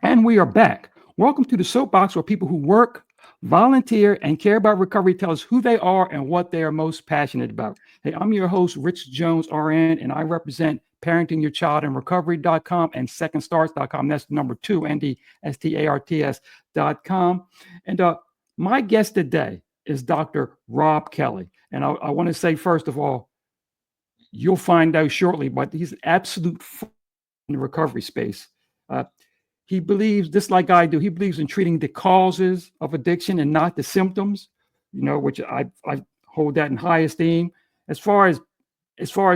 And we are back. Welcome to the Soapbox, where people who work, volunteer, and care about recovery tell us who they are and what they are most passionate about. Hey, I'm your host, Rich Jones, RN, and I represent Parenting Your Child in Recovery.com and secondstarts.com. That's the number two, NDSTARTS.com. And my guest today is Dr. Robb Kelly. And I want to say, first of all, you'll find out shortly, but he's an absolute in the recovery space. Uh, he believes, just like I do, he believes in treating the causes of addiction and not the symptoms, which I hold that in high esteem. As far as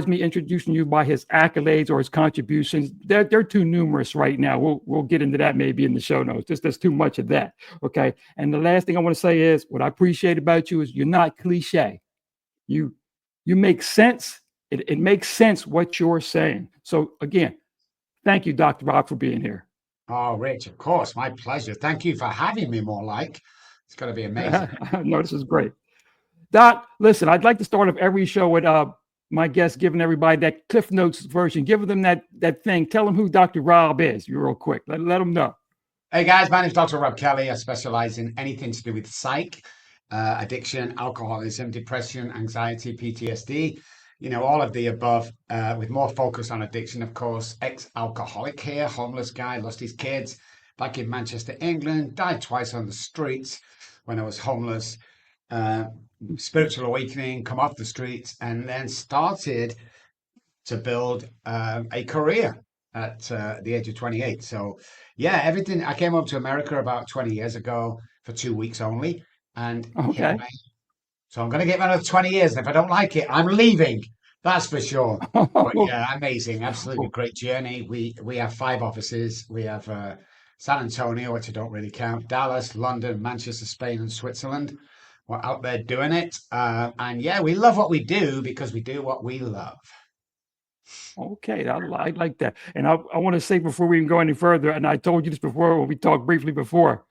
me introducing you by his accolades or his contributions, they're too numerous right now. We'll get into that maybe in the show notes. There's too much of that. Okay. And the last thing I want to say is what I appreciate about you is you're not cliche. You you make sense. It makes sense what you're saying. So again, thank you, Dr. Robb, for being here. Oh, Rich, of course, my pleasure. Thank you for having me more like. It's going to be amazing. No, this is great. Doc, listen, I'd like to start off every show with my guests giving everybody that Cliff Notes version, giving them that thing. Tell them who Dr. Robb is, you real quick. Let them know. Hey guys, my name's Dr. Robb Kelly. I specialize in anything to do with psych, addiction, alcoholism, depression, anxiety, PTSD, all of the above, with more focus on addiction, of course. Ex-alcoholic here, homeless guy, lost his kids back in Manchester, England, died twice on the streets when I was homeless. Uh, Spiritual awakening, come off the streets, and then started to build a career at the age of 28. So, yeah, everything. I came up to America about 20 years ago for 2 weeks only, and here Okay. I am. So I'm going to get another 20 years. And if I don't like it, I'm leaving. That's for sure. But yeah, amazing, absolutely great journey. We have 5 offices. We have San Antonio, which I don't really count, Dallas, London, Manchester, Spain, and Switzerland. We're out there doing it, and yeah, we love what we do because we do what we love. Okay, I like that. And I want to say before we even go any further, and I told you this before when we talked briefly before,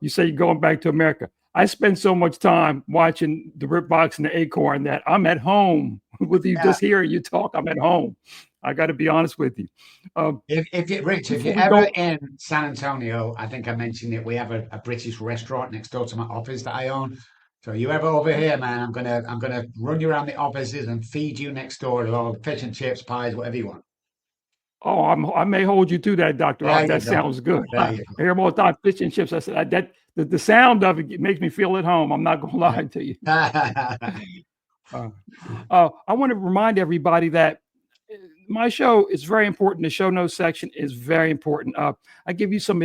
you say you're going back to America. I spend so much time watching the Rip Box and the Acorn that I'm at home with you Yeah. just hearing you talk. I'm at home. I got to be honest with you. If you, Rich, if Before you're we ever go, in San Antonio, I think I mentioned it. We have a British restaurant next door to my office that I own. So you ever over here, man, I'm gonna run you around the offices and feed you next door to all the fish and chips, pies, whatever you want. I may hold you to that, Doctor There Rob. you That go. sounds good. There I you go. hear more time fish and chips. I said that the sound of it makes me feel at home. I'm not going to lie to you. Yeah. Uh, I want to remind everybody that my show is very important. The show notes section is very important. I give you some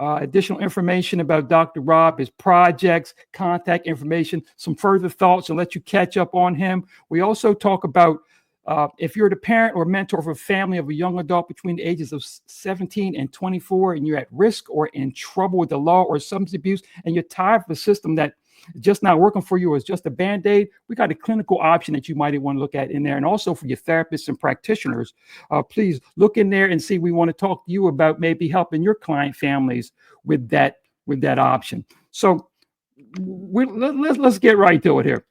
additional information about Dr. Robb, his projects, contact information, some further thoughts, and let you catch up on him. We also talk about if you're the parent or mentor of a family of a young adult between the ages of 17 and 24, and you're at risk or in trouble with the law or substance abuse, and you're tired of a system that just not working for you or is just a band-aid, we got a clinical option that you might want to look at in there. And also for your therapists and practitioners, please look in there and see. We want to talk to you about maybe helping your client families with that option. So let's get right to it here.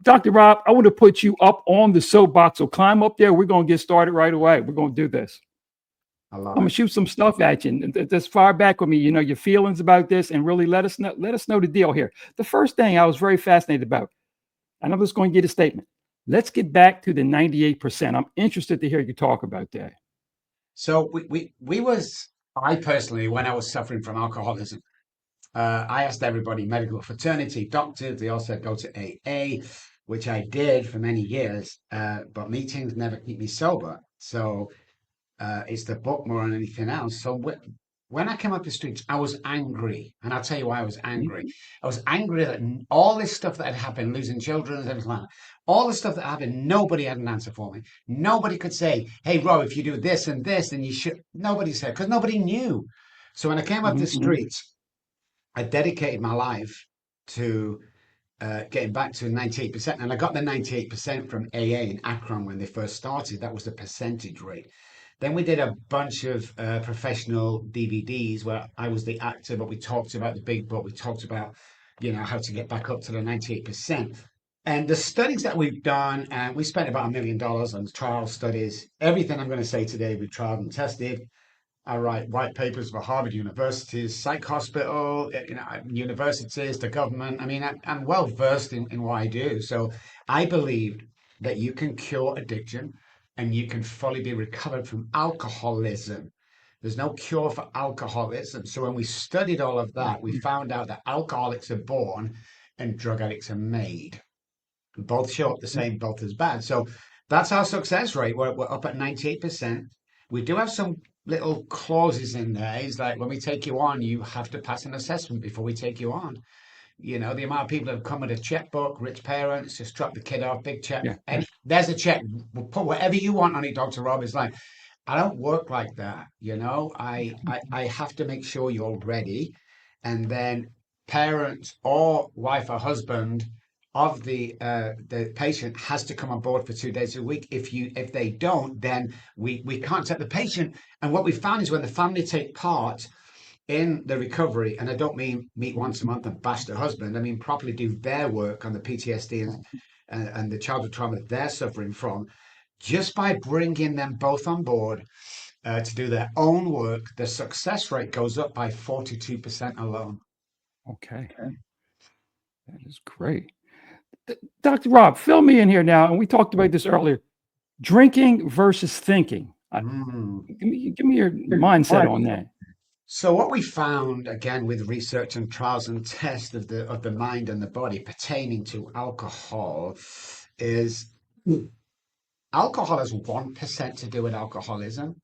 Dr. Robb, I want to put you up on the soapbox. So climb up there. We're going to get started right away. We're going to do this. I I'm love gonna it. shoot some stuff at you and just fire back with me, your feelings about this, and really let us know the deal here. The first thing I was very fascinated about, and I'm just going to get a statement. Let's get back to the 98%. I'm interested to hear you talk about that. So I personally, when I was suffering from alcoholism, I asked everybody, medical fraternity, doctors, they all said go to AA, which I did for many years, but meetings never keep me sober. So it's the book more than anything else. So when I came up the streets, I was angry. And I'll tell you why I was angry. Mhm. I was angry that all this stuff that had happened, losing children and everything like that, all the stuff that happened, nobody had an answer for me. Nobody could say, hey, Rob, if you do this and this, then you should. Nobody said, because nobody knew. So when I came up the Mhm. streets, I dedicated my life to getting back to 98%. And I got the 98% from AA in Akron when they first started. That was the percentage rate. Then we did a bunch of professional DVDs where I was the actor, but we talked about the big book. We talked about, how to get back up to the 98%. And the studies that we've done, and we spent about $1 million on trial studies. Everything I'm going to say today, we've tried and tested. I write white papers for Harvard University's psych hospital, universities, the government. I mean, I'm well versed in what I do. So I believe that you can cure addiction and you can fully be recovered from alcoholism. There's no cure for alcoholism. So when we studied all of that, we found out that alcoholics are born and drug addicts are made. Both show up the same, both as bad. So that's our success rate. We're up at 98%. We do have some little clauses in there. It's like when we take you on, you have to pass an assessment before we take you on. You know, the amount of people that have come with a checkbook, rich parents, just drop the kid off, big check. Yeah. And there's a check. We'll put whatever you want on it, Dr. Robb. It's like, I don't work like that. I have to make sure you're ready. And then parents or wife or husband of the patient has to come on board for 2 days a week. If they don't, then we can't take the patient. And what we found is when the family take part in the recovery, and I don't mean meet once a month and bash their husband, I mean properly do their work on the PTSD and the childhood trauma they're suffering from, just by bringing them both on board to do their own work, the success rate goes up by 42% alone. Okay. That is great. Dr. Robb, fill me in here now. And we talked about this earlier. Drinking versus thinking. Give me your mindset on that. So what we found, again, with research and trials and tests of the mind and the body pertaining to alcohol, is alcohol has 1% to do with alcoholism,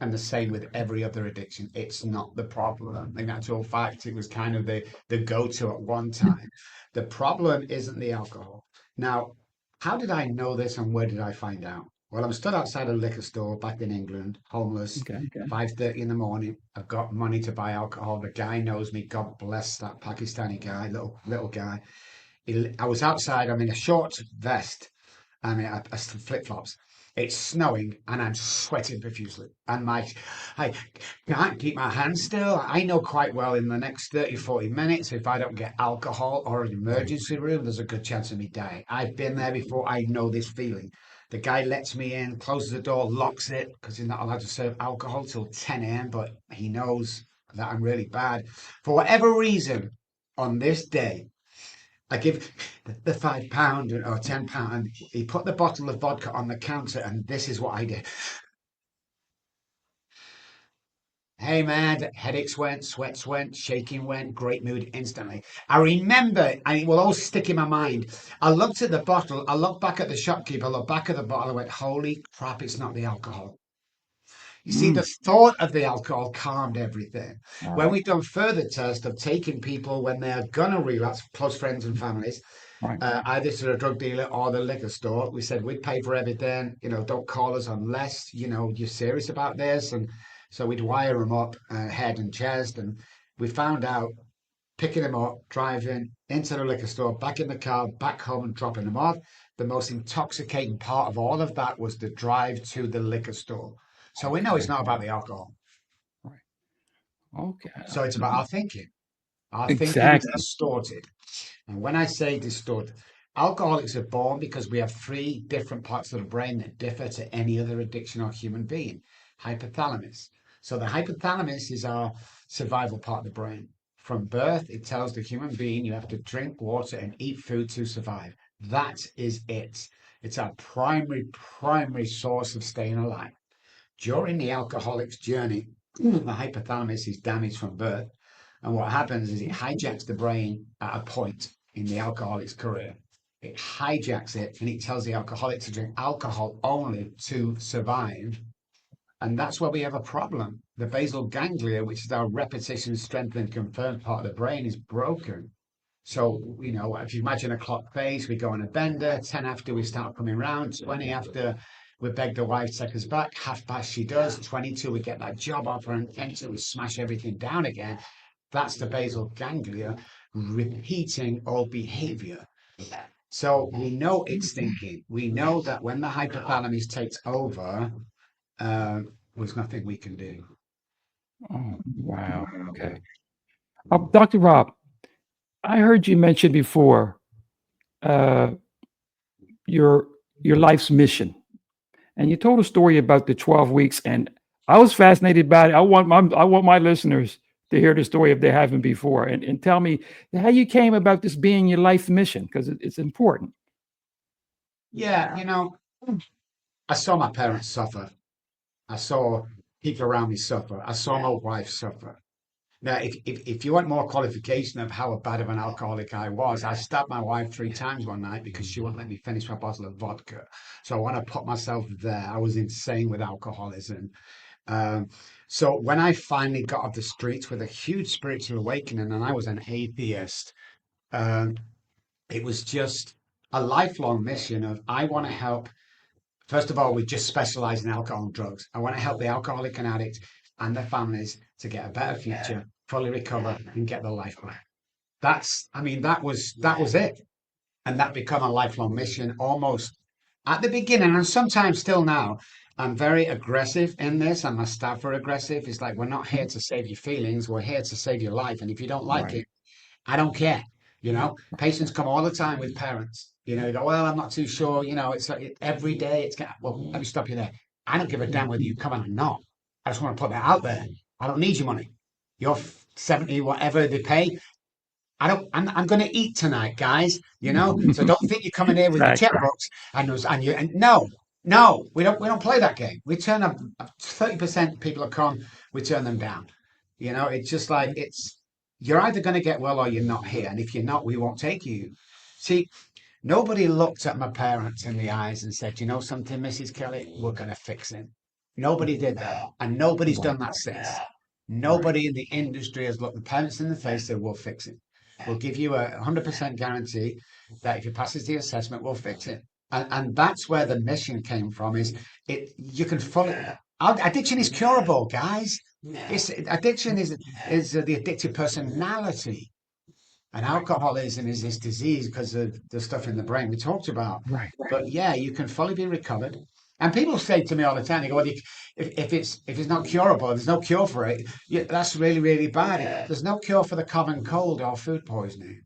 and the same with every other addiction. It's not the problem. In actual fact, it was kind of the go-to at one time. The problem isn't the alcohol. Now, how did I know this and where did I find out? Well, I'm stood outside a liquor store back in England, homeless, Okay. 5:30 in the morning. I've got money to buy alcohol. The guy knows me. God bless that Pakistani guy, little guy. I was outside. I'm in a short vest. I mean, flip-flops. It's snowing and I'm sweating profusely. And I can't keep my hands still. I know quite well in the next 30, 40 minutes, if I don't get alcohol or an emergency room, there's a good chance of me dying. I've been there before. I know this feeling. The guy lets me in, closes the door, locks it because he's not allowed to serve alcohol till 10 a.m. But he knows that I'm really bad. For whatever reason, on this day, I give the £5 or £10, and he put the bottle of vodka on the counter, and this is what I did. Hey man, headaches went, sweats went, shaking went, great mood instantly. I remember, and it will all stick in my mind. I looked at the bottle, I looked back at the shopkeeper, I looked back at the bottle, I went, holy crap, it's not the alcohol. You see, the thought of the alcohol calmed everything. When we've done further tests of taking people when they're gonna relapse, close friends and families, either to a drug dealer or the liquor store, we said we'd pay for everything. Don't call us unless you're serious about this. And so we'd wire them up, head and chest, and we found out picking them up, driving into the liquor store, back in the car, back home, and dropping them off. The most intoxicating part of all of that was the drive to the liquor store. So we know it's not about the alcohol. Right. Okay. So it's about our thinking. Our thinking Exactly. is distorted. And when I say distorted, alcoholics are born because we have 3 different parts of the brain that differ to any other addiction or human being. Hypothalamus. So the hypothalamus is our survival part of the brain. From birth, it tells the human being you have to drink water and eat food to survive. That is it. It's our primary source of staying alive. During the alcoholic's journey, the hypothalamus is damaged from birth. And what happens is it hijacks the brain at a point in the alcoholic's career. It hijacks it and it tells the alcoholic to drink alcohol only to survive. And that's where we have a problem. The basal ganglia, which is our repetition, strength, and confirm part of the brain, is broken. So, if you imagine a clock face, we go on a bender, 10 after we start coming round, 20 after we beg the wife to take us back, 1/2 she does, 22 we get that job offer, and 22 we smash everything down again. That's the basal ganglia repeating old behavior. So we know it's thinking. We know that when the hypothalamus takes over, there's nothing we can do. Oh, wow. Okay. Dr. Robb, I heard you mention before your life's mission, and you told a story about the 12 weeks, and I was fascinated by it. I want my listeners to hear the story if they haven't before, and tell me how you came about this being your life mission, because it's important. Yeah, I saw my parents suffer. I saw people around me suffer. I saw my wife suffer. Now, if you want more qualification of how bad of an alcoholic I was, I stabbed my wife 3 times one night because she wouldn't let me finish my bottle of vodka. So I want to put myself there. I was insane with alcoholism. Um, so when I finally got off the streets with a huge spiritual awakening, and I was an atheist, um, it was just a lifelong mission of I want to help. First of all, we just specialize in alcohol and drugs. I want to help the alcoholic and addict and their families to get a better future, fully recover, and get their life back. That was it, and that become a lifelong mission almost at the beginning, and sometimes still now. I'm very aggressive in this, and my staff are aggressive. It's like we're not here to save your feelings; we're here to save your life. And if you don't like Right. it, I don't care. Patients come all the time with parents. They go, well, I'm not too sure. Every day well, let me stop you there. I don't give a damn whether you come in or not. I just want to put that out there. I don't need your money. You're 70, whatever they pay. I'm going to eat tonight, guys. So don't think you're coming here with your Exactly. checkbooks and no, no, we don't play that game. We turn up 30% people are come, we turn them down. It's just like you're either going to get well or you're not here. And if you're not, we won't take you. See, nobody looked at my parents in the eyes and said, you know something, Mrs. Kelly, we're going to fix it. Nobody did that. And nobody's Right. done that since. Right. Nobody in the industry has looked the parents in the face and said, we'll fix it. We'll give you a 100% guarantee that if it passes the assessment, we'll fix it. And that's where the mission came from is you can follow. Addiction is curable, guys. Addiction is the addictive personality. And Right. alcoholism is this disease because of the stuff in the brain we talked about. Right. But yeah, you can fully be recovered. And people say to me all the time, they go, well, if it's not curable, there's no cure for it. Yeah, that's really, really bad. There's no cure for the common cold or food poisoning.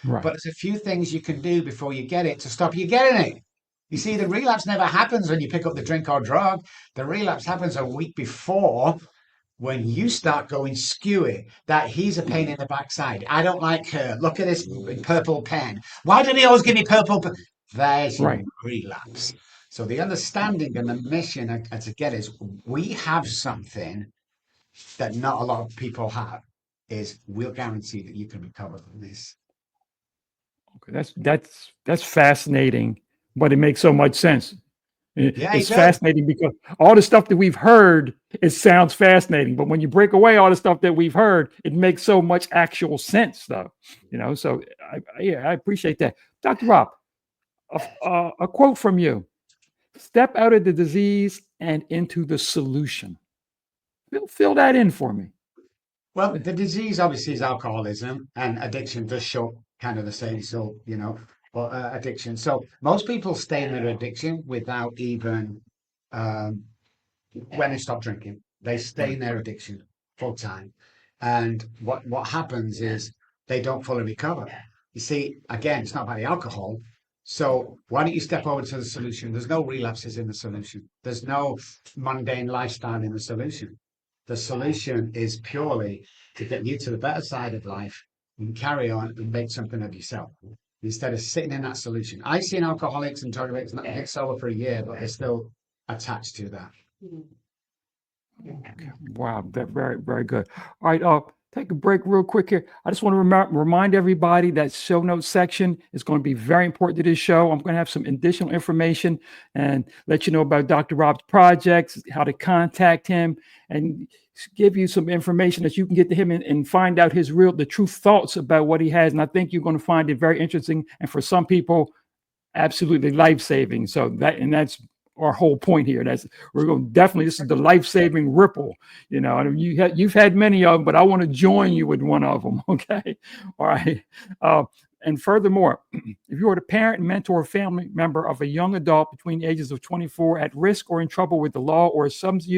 But Right. there's a few things you can do before you get it to stop you getting it. You see, the relapse never happens when you pick up the drink or drug. The relapse happens a week before when you start going skewy, that he's a pain in the backside. I don't like her. Look at this purple pen. Why do they always give me purple pen? There's your Right. relapse. So the understanding and the mission to get is we have something that not a lot of people have is we'll guarantee that you can recover from this. Okay. That's fascinating, but it makes so much sense. Yeah, it It's does. fascinating because all the stuff that we've heard, it sounds fascinating. But when you break away all the stuff that we've heard, it makes so much actual sense, though. So I appreciate that. Dr. Robb, a quote from you: "Step out of the disease and into the solution." Fill that in for me. Well, the disease obviously is alcoholism, and addiction does show kind of the same. So, but addiction. So most people stay in their addiction without even um, when they stop drinking. They stay Right. in their addiction full time, and what happens is they don't fully recover. You see, again, it's not about the alcohol. So why don't you step over to the solution? There's no relapses in the solution. There's no mundane lifestyle in the solution. The solution is purely to get you to the better side of life and carry on and make something of yourself instead of sitting in that solution. I've seen alcoholics and drug addicts not get sober for a year, but they're still attached to that. Okay. Wow, that very, very good. All right, take a break real quick here. I just want to remind everybody that show notes section is going to be very important to this show. I'm going to have some additional information and let you know about Dr. Robb's projects, how to contact him, and give you some information that you can get to him and find out the true thoughts about what he has. And I think you're going to find it very interesting. And for some people, absolutely life-saving. That's our whole point here. We're going to definitely, this is the life-saving ripple, and you've had many of them, but I want to join you with one of them. Okay. All right. And furthermore, if you are the parent, mentor, or family member of a young adult between the ages of 24 at risk or in trouble with the law or substance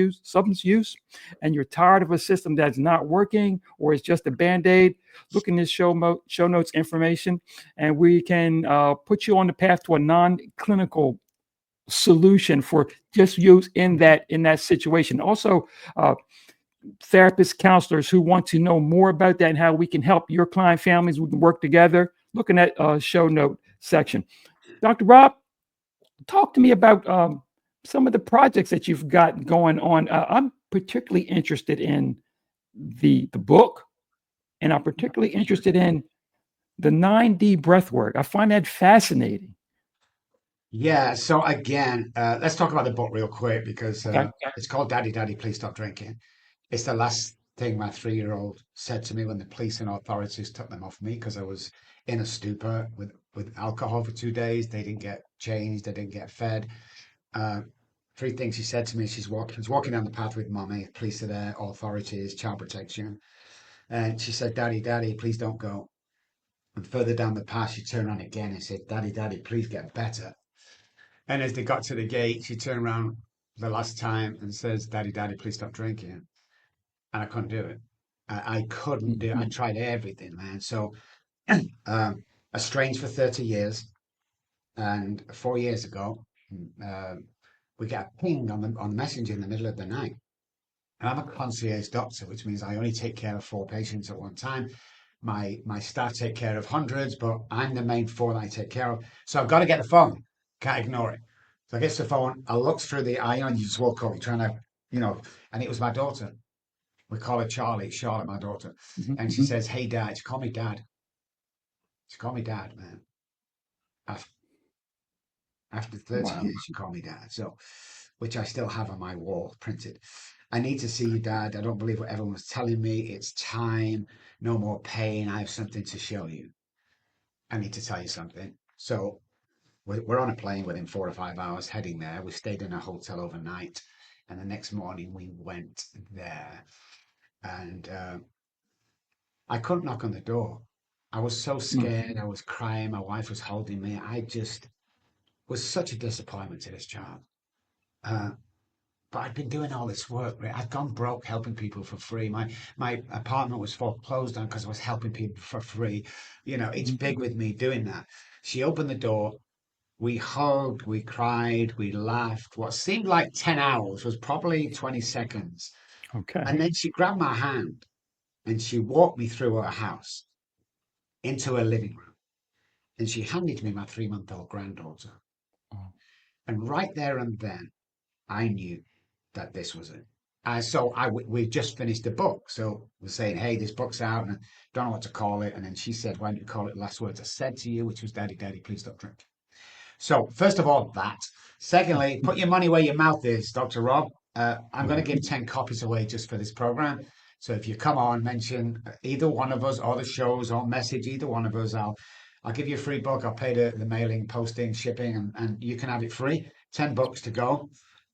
use, and you're tired of a system that's not working or is just a band-aid, look in this show notes information, and we can put you on the path to a non-clinical solution for just use in that situation. Also, therapists, counselors who want to know more about that and how we can help your client families, we can work together. Looking at show note section. Dr. Robb, talk to me about some of the projects that you've got going on. I'm particularly interested in the book, and I'm particularly interested in the 9D breath work. I find that fascinating. Yeah. So again, let's talk about the book real quick because Okay. it's called Daddy, Daddy, Please Stop Drinking. It's the last thing my 3-year-old said to me when the police and authorities took them off me because I was in a stupor with alcohol for 2 days. They didn't get changed. They didn't get fed. Uh, Three things she said to me. She's walking down the path with mommy. Police are there, authorities, child protection. And she said, Daddy, Daddy, please don't go. And further down the path, she turned around again and said, Daddy, Daddy, please get better. And as they got to the gate, she turned around the last time and says, Daddy, Daddy, please stop drinking. And I couldn't do it. I couldn't do it. I Mhm. tried everything, man. So estranged for 30 years. And 4 years ago, we get a ping on the messenger in the middle of the night. And I'm a concierge doctor, which means I only take care of 4 patients at one time. My staff take care of hundreds, but I'm the main 4 that I take care of. So I've got to get the phone. Can't ignore it. So I get the phone. I look through the eye and you just walk over, trying to, and it was my daughter. We call her Charlie, Charlotte, my daughter. And she says, Hey, Dad. She called me Dad. She called me Dad, man. After, after 30 Wow. years, she called me Dad. So, which I still have on my wall printed. I need to see you, Dad. I don't believe what everyone's telling me. It's time. No more pain. I have something to show you. I need to tell you something. So we're on a plane within 4 or 5 hours heading there. We stayed in a hotel overnight. And the next morning we went there. And I couldn't knock on the door. I was so Mm. scared. I was crying. My wife was holding me. I just was such a disappointment to this child. Uh, but I'd been doing all this work. Right? I'd gone broke helping people for free. My apartment was foreclosed on because I was helping people for free. It's Mhm. big with me doing that. She opened the door. We hugged, we cried, we laughed. What seemed like 10 hours was probably 20 seconds. And Okay. then she grabbed my hand and she walked me through her house into her living room. And she handed me my 3-month-old granddaughter. Oh. And right there and then, I knew that this was it. We just finished the book. So we're saying, hey, this book's out and I don't know what to call it. And then she said, why don't you call it Last Words I Said to You, which was Daddy, Daddy, Please Stop Drinking. So first of all, that. Secondly, put your money where your mouth is, Dr. Robb. I'm going to give 10 copies away just for this program. So if you come on, mention either one of us or the shows or message either one of us, I'll give you a free book. I'll pay the mailing, posting, shipping, and you can have it free. $10 to go.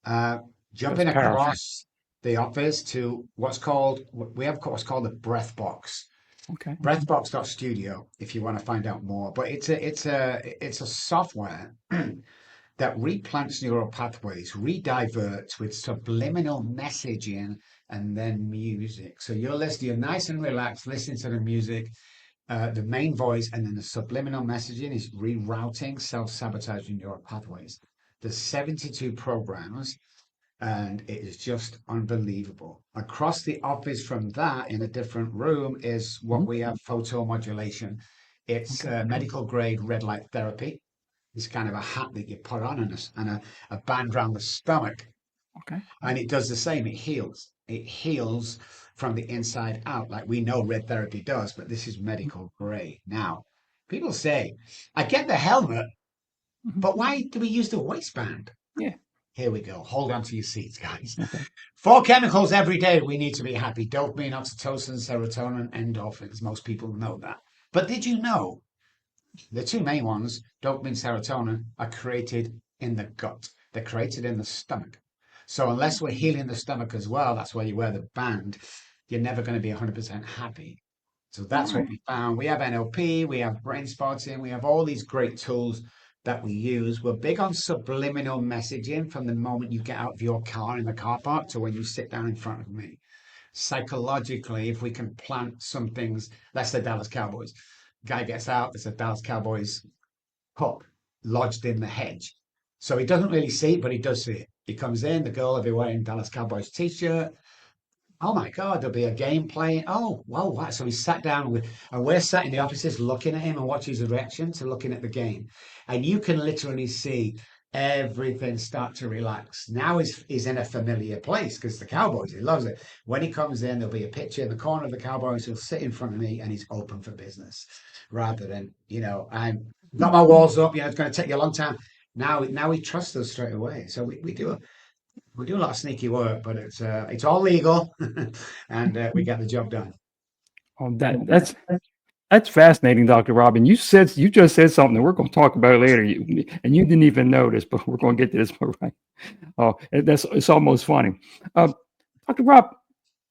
Uh, That's Jumping powerful. across the office to we have what's called the breath box. Okay. Breathbox.studio if you want to find out more. But it's a software that replants neural pathways, rediverts with subliminal messaging and then music. So you're nice and relaxed, listening to the music, the main voice, and then the subliminal messaging is rerouting self-sabotaging neural pathways. There's 72 programs and it is just unbelievable. Across the office from that, in a different room, is what Mhm. we have photo modulation. It's Okay. medical grade red light therapy. It's kind of a hat that you put on and a band around the stomach. Okay. And it does the same. It heals. It heals from the inside out, like we know red therapy does, but this is medical grade. Now, people say, I get the helmet, Mhm. but why do we use the waistband? Yeah. Here we go. Hold on to your seats, guys. Okay. 4 chemicals every day we need to be happy: dopamine, oxytocin, serotonin, endorphins. Most people know that. But did you know the 2 main ones, dopamine, serotonin, are created in the gut? They're created in the stomach. So unless we're healing the stomach as well, that's why you wear the band, you're never going to be 100% happy. So All that's what right. we found. We have NLP, we have brain spotting, we have all these great tools that we use. We're big on subliminal messaging from the moment you get out of your car in the car park to when you sit down in front of me. Psychologically, if we can plant some things, that's the Dallas Cowboys. Guy gets out, there's a Dallas Cowboys puck lodged in the hedge. So he doesn't really see it, but he does see it. He comes in, the girl will be wearing Dallas Cowboys t-shirt. Oh my God, there'll be a game playing. Oh, whoa, what? So he sat down with, and we're sat in the offices looking at him and watching his reaction to looking at the game. And you can literally see everything start to relax. Now he's in a familiar place because the Cowboys, he loves it. When he comes in, there'll be a picture in the corner of the Cowboys. He'll sit in front of me and he's open for business rather than, I'm got my walls up, it's going to take you a long time. Now he trusts us straight away. So we do a lot of sneaky work, but it's all legal, and we get the job done. Oh, that's fascinating, Dr. Robb. And you just said something that we're going to talk about later, and you didn't even notice, but we're going to get to this one, right. Oh, it's almost funny. Dr. Robb,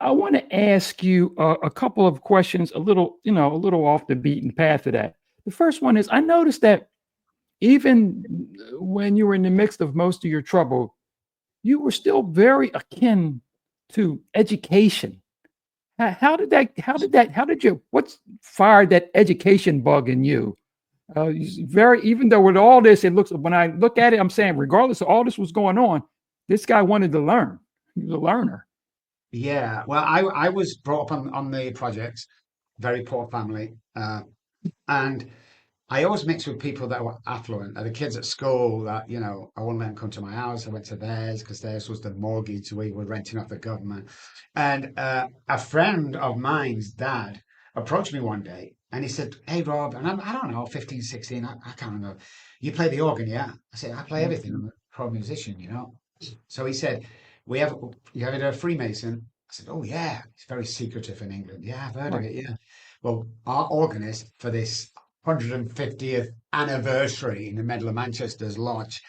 I want to ask you a couple of questions, a little off the beaten path of that. The first one is, I noticed that even when you were in the midst of most of your trouble, you were still very akin to education. How did you, what's fired that education bug in you? Even though with all this, when I look at it, I'm saying, regardless of all this was going on, this guy wanted to learn. He was a learner. Yeah, well, I was brought up on the projects, very poor family, and I always mixed with people that were affluent. The kids at school that, I wouldn't let them come to my house. I went to theirs because theirs was the mortgage we were renting off the government. And a friend of mine's dad approached me one day and he said, "Hey, Rob," and I don't know, 15, 16, I can't remember. "You play the organ, yeah?" I said, "I play everything. I'm a pro musician." So he said, "You ever heard of a Freemason?" I said, "Oh, yeah. It's very secretive in England." "Yeah, I've heard of Right. it, yeah." Well, our organist for this 150th anniversary in the middle of Manchester's lodge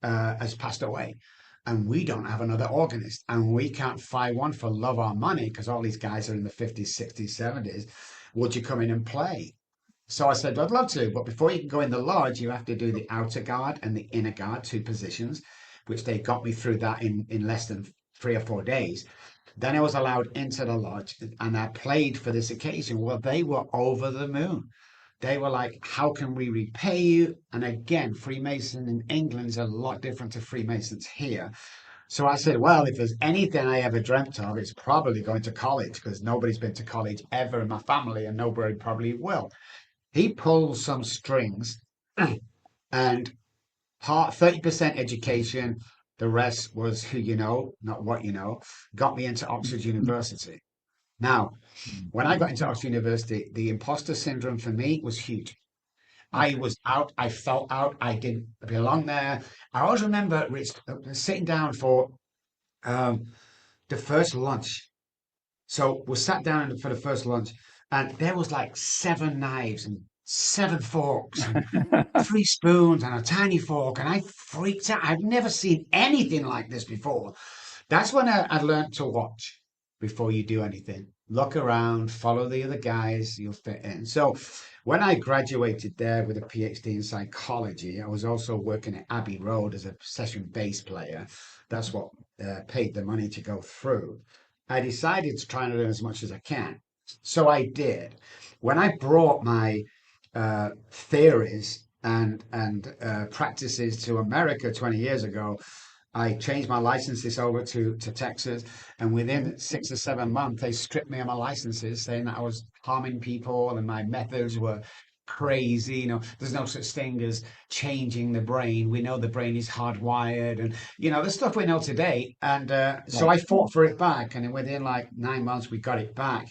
has passed away. And we don't have another organist. And we can't find one for love or money because all these guys are in the 50s, 60s, 70s. Would you come in and play? So I said, "I'd love to. But before you can go in the lodge, you have to do the outer guard and the inner guard, two positions," which they got me through that in less than 3 or 4 days. Then I was allowed into the lodge and I played for this occasion. Well, they were over the moon. They were like, "How can we repay you?" And again, Freemason in England is a lot different to Freemasons here. So I said, "Well, if there's anything I ever dreamt of, it's probably going to college because nobody's been to college ever in my family and nobody probably will." He pulled some strings and 30% education, the rest was who you know, not what you know, got me into Oxford University. Now, when I got into Oxford University, the imposter syndrome for me was huge. I Okay. was out. I felt out. I didn't belong there. I always remember Rich sitting down for um, the first lunch. So we sat down for the first lunch, and there was like 7 knives and 7 forks and 3 spoons and a tiny fork, and I freaked out. I've never seen anything like this before. That's when I learned to watch before you do anything. Look around, follow the other guys, you'll fit in. So when I graduated there with a PhD in psychology, I was also working at Abbey Road as a session bass player. That's what paid the money to go through. I decided to try and learn as much as I can. So I did. When I brought my theories and practices to America 20 years ago, I changed my licenses over to Texas, and within 6 or 7 months, they stripped me of my licenses, saying that I was harming people and my methods were crazy. There's no such thing as changing the brain. We know the brain is hardwired, and the stuff we know today. And so Right. I fought for it back, and within like 9 months, we got it back.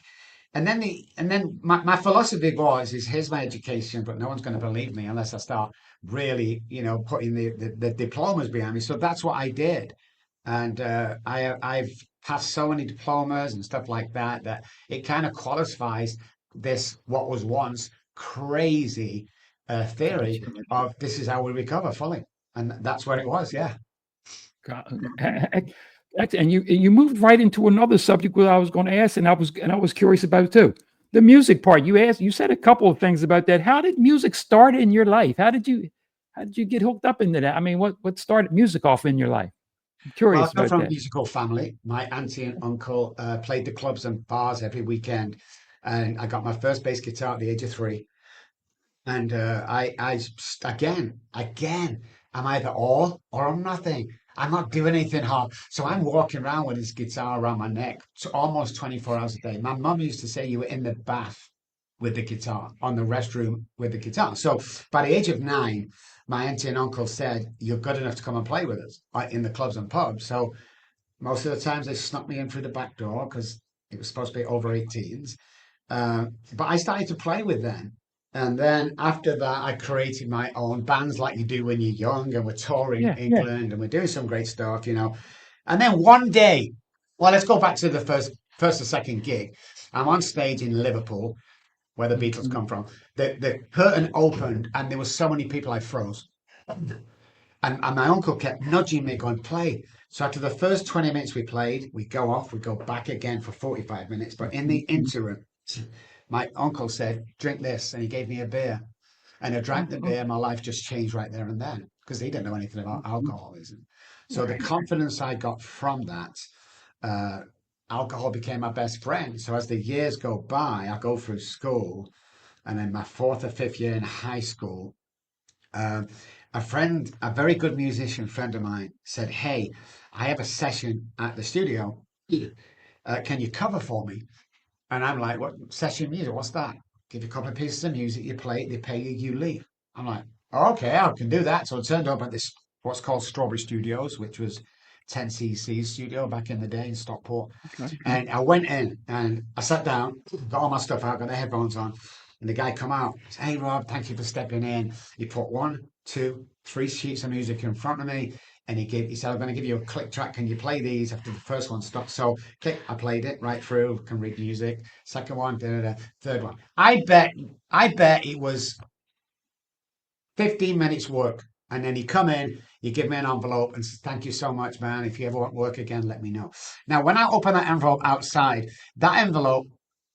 And then my philosophy is here's my education, but no one's going to believe me unless I start really, putting the diplomas behind me. So that's what I did. And I've passed so many diplomas and stuff like that that it kind of qualifies this what was once crazy theory of this is how we recover fully. And that's what it was. Yeah. And you moved right into another subject that I was going to ask, and I was curious about it too. The music part. You said a couple of things about that. How did music start in your life? How did you get hooked up into that? I mean, what started music off in your life? I'm Well, I curious come about from a that. musical family. My auntie and uncle played the clubs and bars every weekend. And I got my first bass guitar at the age of 3. And again, I'm either all or I'm nothing. I'm not doing anything hard. So I'm walking around with this guitar around my neck almost 24 hours a day. My mum used to say you were in the bath with the guitar, on the restroom with the guitar. So by the age of 9, my auntie and uncle said, you're good enough to come and play with us in the clubs and pubs. So most of the times they snuck me in through the back door because it was supposed to be over 18s. But I started to play with them. And then after that, I created my own bands like you do when you're young, and we're touring Yeah, yeah. England and we're doing some great stuff, you know. And then one day, well, let's go back to the first or second gig. I'm on stage in Liverpool, where the Beatles Mhm. come from. The curtain opened, and there were so many people I froze. And my uncle kept nudging me, going, play. So after the first 20 minutes we played, we go off, we go back again for 45 minutes. But in the interim, my uncle said, drink this. And he gave me a beer. And I drank the beer. My life just changed right there and then because he didn't know anything about alcoholism. So the Right. confidence I got from that, uh, alcohol became my best friend. So as the years go by, I go through school. And then my 4th or 5th year in high school, um, a very good musician friend of mine said, hey, I have a session at the studio. Can you cover for me? And I'm like, what session music? What's that? Give you a couple of pieces of music, you play it, they pay you, you leave. I'm like, oh, okay, I can do that. So I turned up at this, what's called Strawberry Studios, which was 10cc studio back in the day in Stockport. Okay. And I went in and I sat down, got all my stuff out, got the headphones on, and the guy come out. Said, hey, Rob, thank you for stepping in. He put 1, 2, 3 sheets of music in front of me, and he said, I'm going to give you a click track. Can you play these after the first one stopped? So click, I played it right through. Can read music. Second one, da, da, da. Third one. I bet it was 15 minutes work. And then you come in, you give me an envelope and say, thank you so much, man. If you ever want work again, let me know. Now, when I open that envelope outside, that envelope,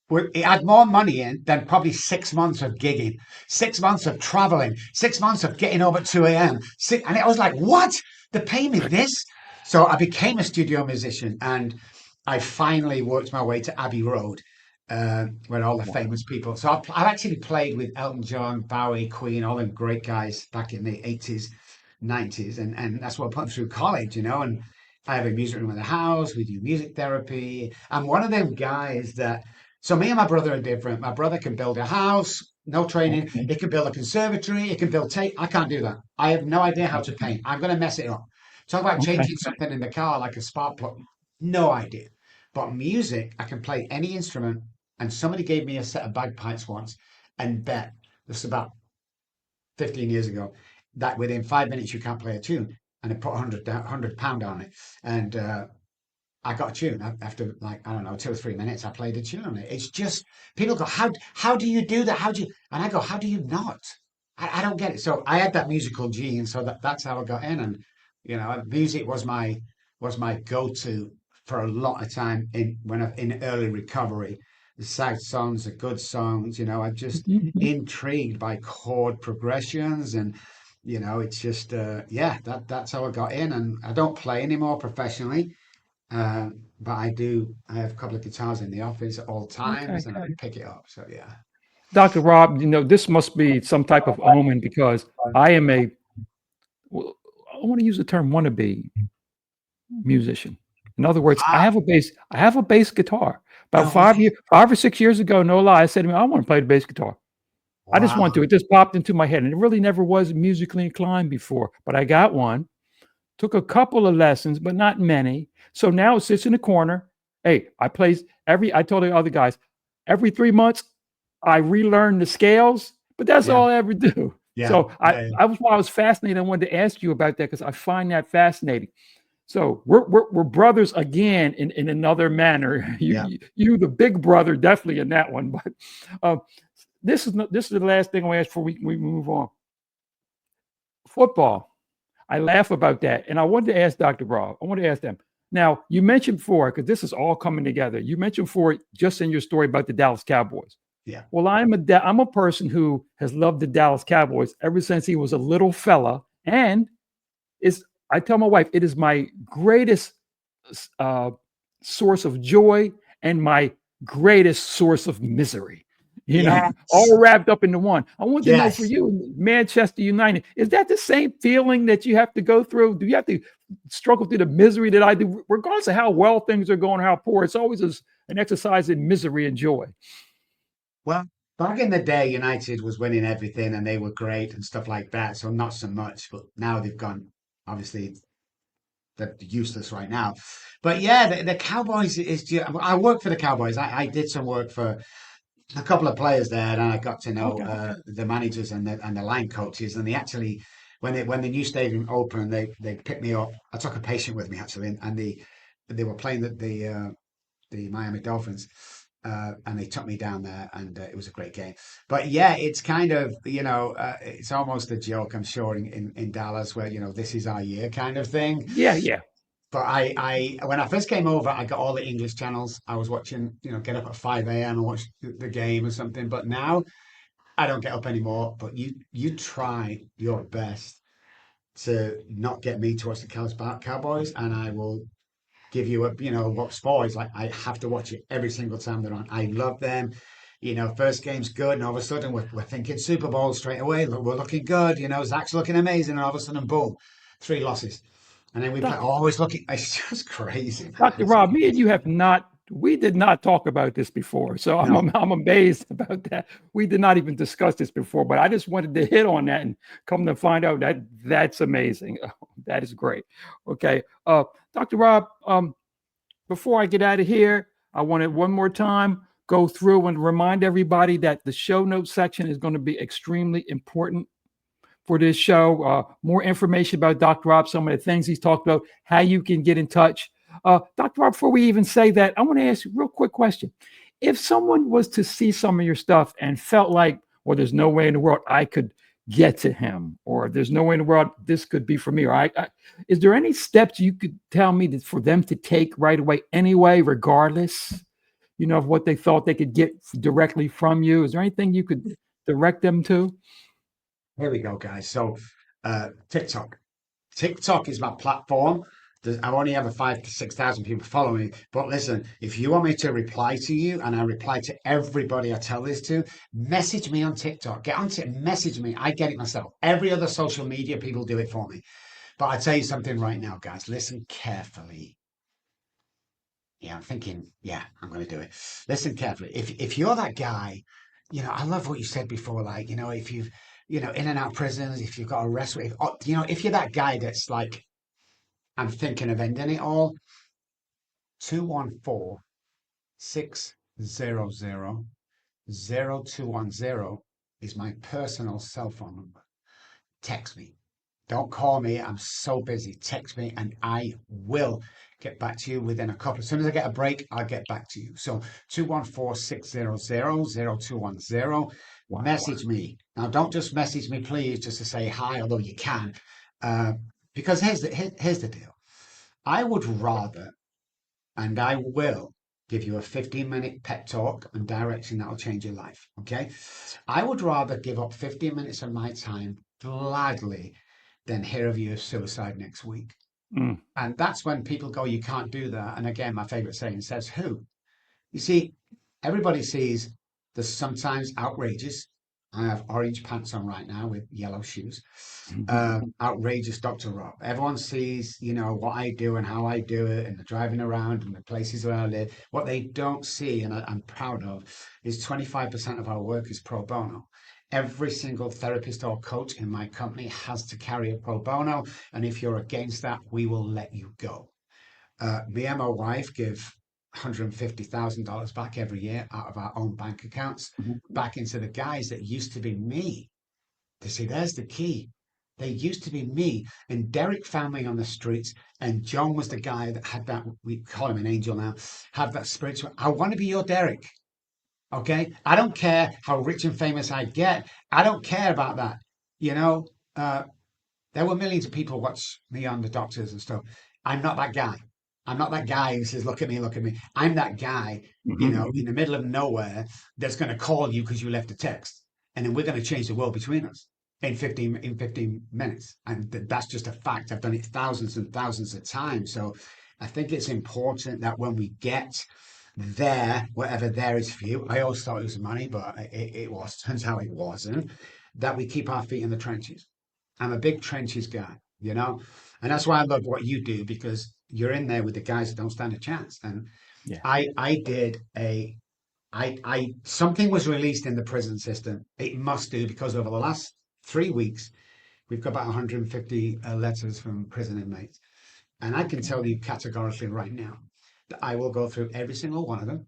it had more money in than probably 6 months of gigging, 6 months of traveling, 6 months of getting over at 2 a.m. And I was like, what? They pay me this? So I became a studio musician and I finally worked my way to Abbey Road, where all the Wow. famous people. So I've actually played with Elton John, Bowie, Queen, all them great guys back in the 80s, 90s. And that's what I put them through college, you know. And I have a music room in the house. We do music therapy. I'm one of them guys that, so me and my brother are different. My brother can build a house, no training. Okay. He can build a conservatory. He can build tape. I can't do that. I have no idea how to Okay. paint. I'm going to mess it up. Talk about Okay. changing something in the car like a spark plug. No idea. But music, I can play any instrument. And somebody gave me a set of bagpipes once and bet, this is about 15 years ago, that within 5 minutes you can't play a tune. And I put £100 on it. And I got a tune after, like, I don't know, 2 or 3 minutes. I played a tune on it. It's just people go, how do you do that? How do you? And I go, how do you not? I don't get it. So I had that musical gene, so that's how I got in. And you know, music was my go-to for a lot of time in early recovery. The sad songs, the good songs. You know, I'm just Mhm. intrigued by chord progressions and. You know, it's just yeah, that's how I got in, and I don't play anymore professionally. But I do. I have a couple of guitars in the office at all Okay. times, and I pick it up. So yeah. Dr. Robb, this must be some type of omen because I am well, I want to use the term wannabe musician. In other words, I Ah, have a bass guitar. About no way. 5 or 6 years ago, no lie, I said to me, I want to play the bass guitar. I just want to. Wow. It just popped into my head. And it really never was musically inclined before, but I got one, took a couple of lessons, but not many. So now it sits in the corner. Hey, I told the other guys, every 3 months, I relearn the scales, but that's Yeah. all I ever do. Yeah. So Yeah. I was fascinated. I wanted to ask you about that because I find that fascinating. So we're brothers again in another manner. Yeah. You the big brother definitely in that one. But uh, this is the last thing I ask before we move on. Football. I laugh about that, and I wanted to ask Dr. Robb. I want to ask them. Now you mentioned before because this is all coming together. You mentioned before just in your story about the Dallas Cowboys. Yeah. Well, I'm a person who has loved the Dallas Cowboys ever since he was a little fella, and is I tell my wife it is my greatest uh, source of joy and my greatest source of misery. Yes. all wrapped up into one. I want to know for Yes. you, Manchester United, is that the same feeling that you have to go through? Do you have to struggle through the misery that I do, regardless of how well things are going, how poor? It's always an exercise in misery and joy. Well, back in the day, United was winning everything and they were great and stuff like that. So not so much, but now they've gone, obviously, they're useless right now. But yeah, the Cowboys is just, I work for the Cowboys. I did some work for a couple of players there, and I got to know Okay. the managers and the line coaches. And they actually, when the new stadium opened, they picked me up. I took a patient with me actually, and they were playing the Miami Dolphins. And they took me down there, and it was a great game. But yeah, it's kind of, it's almost a joke, I'm sure, in Dallas, where, this is our year kind of thing. Yeah, yeah. But when I first came over, I got all the English channels. I was watching, get up at 5 a.m. and watch the game or something. But now I don't get up anymore. But you try your best to not get me to watch the Cowboys, and I will give you what's for. It's like I have to watch it every single time they're on. I love them. First game's good, and all of a sudden we're thinking Super Bowl straight away. Look, we're looking good. Zach's looking amazing, and all of a sudden, boom, 3 losses. And then we play, always looking, it's just crazy, man. Dr. Robb, me and you have not, we did not talk about this before. So No, I'm amazed about that. We did not even discuss this before, but I just wanted to hit on that and come to find out that that's amazing. That is great. Okay. Dr. Robb, before I get out of here, I want to one more time go through and remind everybody that the show notes section is going to be extremely important for this show. More information about Dr. Robb, some of the things he's talked about, how you can get in touch. Dr. Robb, before we even say that, I want to ask you a real quick question. If someone was to see some of your stuff and felt like, well, there's no way in the world I could get to him, or there's no way in the world this could be for me, or is there any steps you could tell me that for them to take right away anyway, regardless, of what they thought they could get directly from you? Is there anything you could direct them to? here we go, guys. So, TikTok. TikTok is my platform. I only have 5,000 to 6,000 people following me. But listen, if you want me to reply to you, and I reply to everybody I tell this to, message me on TikTok. Get on to message me. I get it myself. Every other social media, people do it for me. But I tell you something right now, guys. Listen carefully. Yeah, I'm thinking, yeah, I'm going to do it. Listen carefully. If you're that guy, I love what you said before. Like, if you've, in and out prisons, if you've got arrested, if you're that guy that's like, I'm thinking of ending it all, 214-600-0210 is my personal cell phone number. Text me. Don't call me. I'm so busy. Text me and I will get back to you within a couple. As soon as I get a break, I'll get back to you. So 214-600-0210. Wow. Message me. Now, don't just message me, please, just to say hi, although you can. Because here's the deal. I would rather, and I will, give you a 15-minute pep talk and direction that will change your life. Okay? I would rather give up 15 minutes of my time gladly than hear of your suicide next week. Mm. And that's when people go, you can't do that. And again, my favorite saying says, who? You see, everybody sees the sometimes outrageous. I have orange pants on right now with yellow shoes. Outrageous Dr. Robb. Everyone sees, what I do and how I do it and the driving around and the places where I live. What they don't see, and I'm proud of, is 25% of our work is pro bono. Every single therapist or coach in my company has to carry a pro bono. And if you're against that, we will let you go. Me and my wife give $150,000 back every year out of our own bank accounts back into the guys that used to be me. You see, there's the key. They used to be me, and Derek found me on the streets, and John was the guy that had that, we call him an angel now, had that spiritual, I want to be your Derek. Okay? I don't care how rich and famous I get. I don't care about that. There were millions of people watch me on the doctors and stuff. I'm not that guy. I'm not that guy who says, look at me, look at me. I'm that guy, in the middle of nowhere that's going to call you because you left a text. And then we're going to change the world between us in 15 minutes. And that's just a fact. I've done it thousands and thousands of times. So I think it's important that when we get there, whatever there is for you. I always thought it was money, but it was. Turns out it wasn't. That we keep our feet in the trenches. I'm a big trenches guy, you know, and that's why I love what you do, because you're in there with the guys that don't stand a chance. And Yeah. I did a I something was released in the prison system. It must do, because over the last 3 weeks we've got about 150 letters from prison inmates, and I can tell you categorically right now that I will go through every single one of them.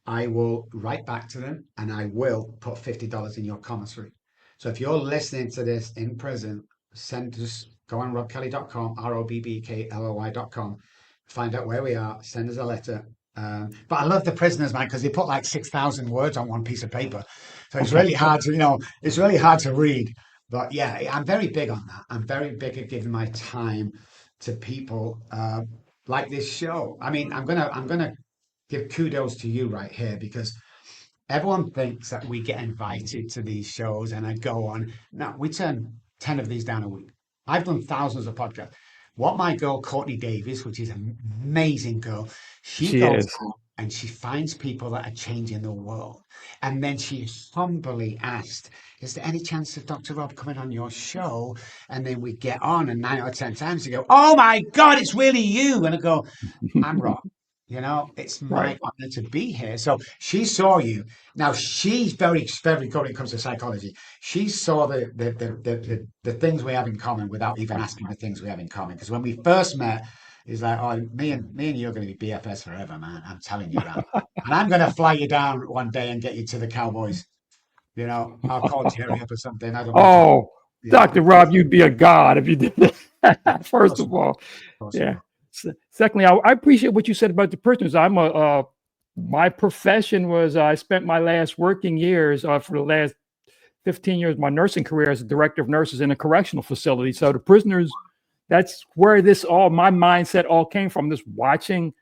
I will write back to them, and I will put $50 in your commissary. So if you're listening to this in prison, send us, go on robbkelly.com, robbkelly.com, find out where we are, send us a letter. But I love the prisoners, man, because they put like 6,000 words on one piece of paper. So it's really hard to, it's really hard to read. But yeah, I'm very big on that. I'm very big at giving my time to people like this show. I mean, I'm gonna give kudos to you right here, because everyone thinks that we get invited to these shows and I go on. No, we turn 10 of these down a week. I've done thousands of podcasts. What my girl, Courtney Davis, which is an amazing girl, she She goes is. out and she finds people that are changing the world. And then she humbly asked, is there any chance of Dr. Robb coming on your show? And then we get on, and 9 out of 10 times you go, oh my God, it's really you. And I go, I'm Robb. It's Right. my honor to be here. So she saw you. Now she's very, very good when it comes to psychology. She saw the things we have in common without even asking the things we have in common. Because when we first met, he's like, "Oh, me and you are going to be BFS forever, man. I'm telling you that. And I'm going to fly you down one day and get you to the Cowboys. I'll call Jerry up or something. I don't know. Oh, Yeah, Dr. Robb, you'd be a god if you did that. First of possible, all, yeah. possible. Secondly, I appreciate what you said about the prisoners. My profession was, I spent my last working years for the last 15 years, my nursing career as a director of nurses in a correctional facility. So the prisoners, that's where my mindset all came from, this watching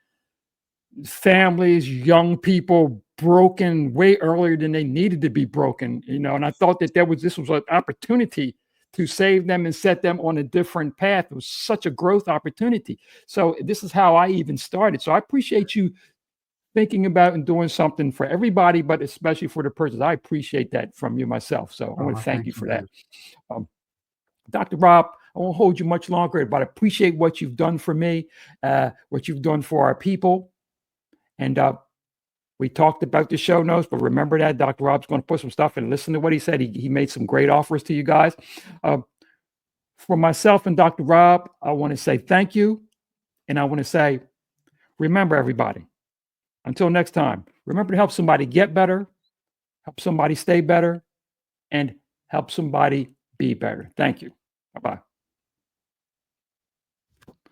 families, young people broken way earlier than they needed to be broken, and I thought that this was an opportunity to save them and set them on a different path. It was such a growth opportunity. So this is how I even started. So I appreciate you thinking about and doing something for everybody, but especially for the persons. I appreciate that from you myself. So I want to thank you for that. Dr. Robb, I won't hold you much longer, but I appreciate what you've done for me, what you've done for our people. And we talked about the show notes, but remember that Dr. Robb's going to put some stuff and listen to what he said. He made some great offers to you guys. For myself and Dr. Robb, I want to say thank you. And I want to say, remember, everybody, until next time, remember to help somebody get better, help somebody stay better, and help somebody be better. Thank you. Bye-bye.